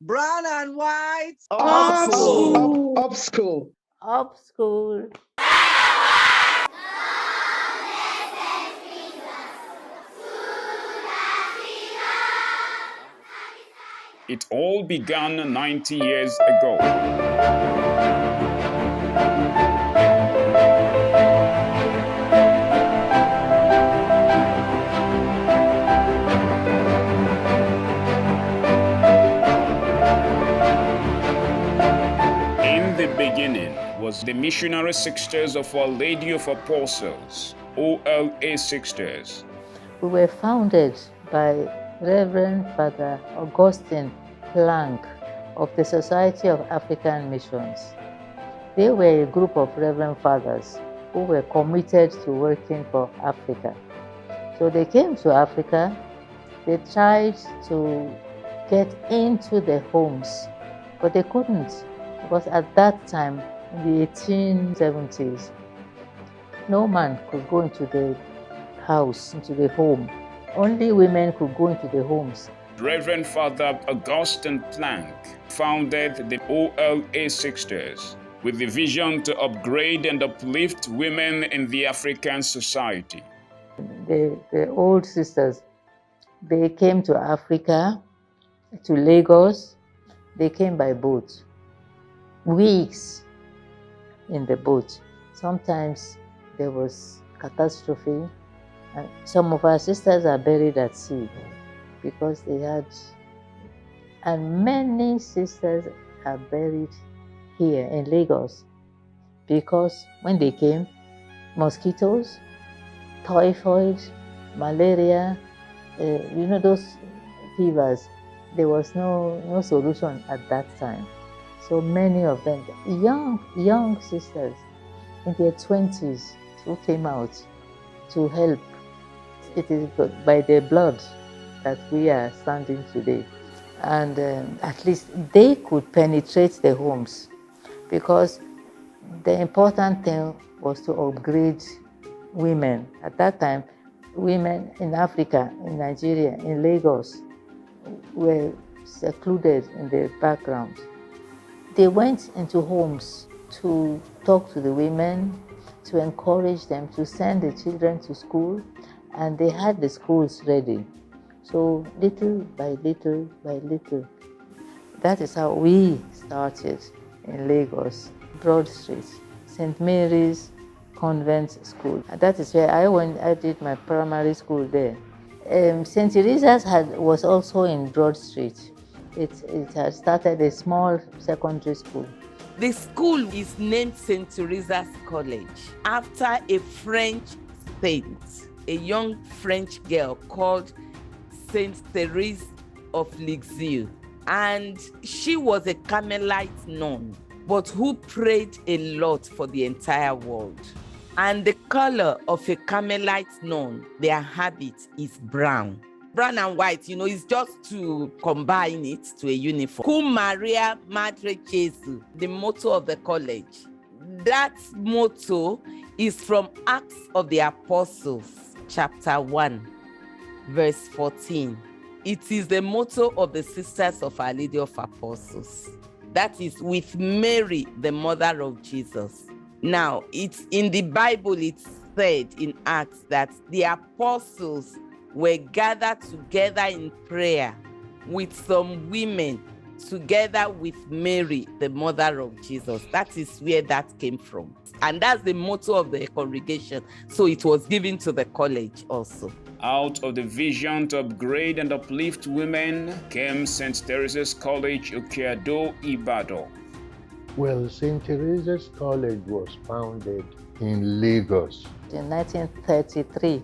Brown and white. Up school. Up school. Up school. It all began 90 years ago. In the beginning was the Missionary Sisters of Our Lady of Apostles, OLA Sisters. We were founded by Reverend Father Augustine Planck of the Society of African Missions. They were a group of Reverend Fathers who were committed to working for Africa. So they came to Africa, they tried to get into the homes, but they couldn't, because at that time, in the 1870s, no man could go into the house, into the home. Only women could go into the homes. Reverend Father Augustine Planck founded the OLA Sisters with the vision to upgrade and uplift women in the African society. The old sisters, they came to Africa, to Lagos. They came by boat, weeks in the boat. Sometimes there was catastrophe, and some of our sisters are buried at sea because they had, and many sisters are buried here in Lagos because when they came, mosquitoes, typhoid, malaria, those fevers, there was no solution at that time. So many of them, young sisters in their 20s, who came out to help. It is by their blood that we are standing today. And at least they could penetrate the homes, because the important thing was to upgrade women. At that time, women in Africa, in Nigeria, in Lagos, were secluded in the background. They went into homes to talk to the women, to encourage them, to send the children to school, and they had the schools ready. So little by little by little, that is how we started in Lagos, Broad Street, St. Mary's Convent School. And that is where I did my primary school there. St. Teresa's was also in Broad Street. It had started a small secondary school. The school is named St. Teresa's College after a French saint, a young French girl called Saint Therese of Lisieux. And she was a Carmelite nun, but who prayed a lot for the entire world. And the color of a Carmelite nun, their habit is brown. Brown and white, is just to combine it to a uniform. Cum Maria Madre Jesu, the motto of the college. That motto is from Acts of the Apostles, chapter 1, verse 14. It is the motto of the Sisters of Our Lady of Apostles. That is, with Mary, the mother of Jesus. Now, it's in the Bible, it's said in Acts that the apostles were gathered together in prayer with some women, together with Mary, the mother of Jesus. That is where that came from. And that's the motto of the congregation. So it was given to the college also. Out of the vision to upgrade and uplift women came St. Teresa's College, OKE-ADO, IBADAN. Well, St. Teresa's College was founded in Lagos In 1933.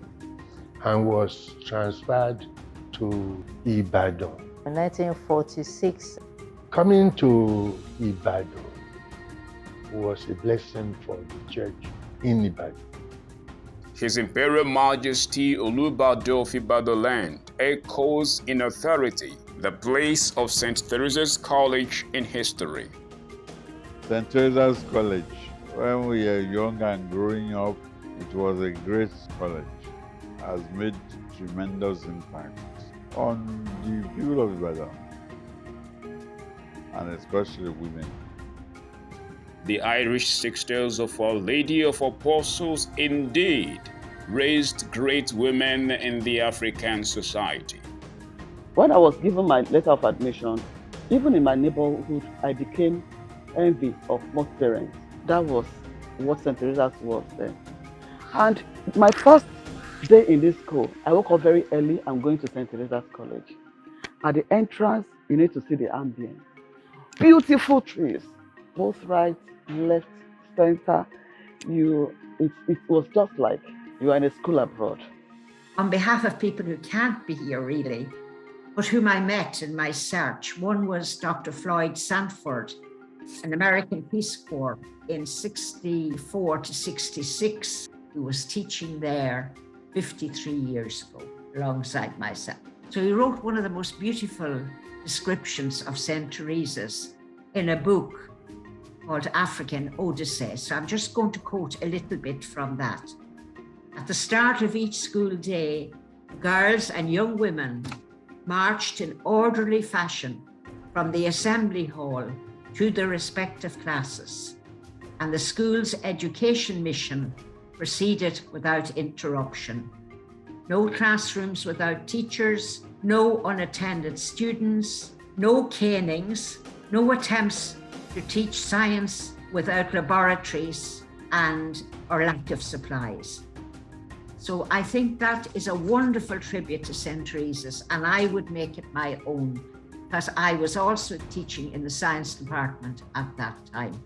and was transferred to Ibadan. In 1946. Coming to Ibadan was a blessing for the church in Ibadan. His Imperial Majesty Olubade of Ibadan land echoes in authority the place of St. Teresa's College in history. St. Teresa's College, when we were young and growing up, it was a great college. Has made tremendous impact on the people of Ibadan. and especially women. The Irish Sisters of Our Lady of Apostles indeed raised great women in the African society. When I was given my letter of admission, even in my neighborhood, I became envy of most parents. That was what St. Teresa's was then. And my first day in this school, I woke up very early. I'm going to St. Teresa's College. At the entrance, you need to see the ambience. Beautiful trees, both right, left, center. It was just like you are in a school abroad. On behalf of people who can't be here really, but whom I met in my search, one was Dr. Floyd Sanford, an American Peace Corps in 64 to 66, who was teaching there 53 years ago alongside myself. So he wrote one of the most beautiful descriptions of St. Teresa's in a book called African Odyssey. So I'm just going to quote a little bit from that. At the start of each school day, girls and young women marched in orderly fashion from the assembly hall to their respective classes, and the school's education mission proceeded without interruption. No classrooms without teachers, no unattended students, no canings, no attempts to teach science without laboratories or lack of supplies. So I think that is a wonderful tribute to St. Teresa's, and I would make it my own, because I was also teaching in the science department at that time.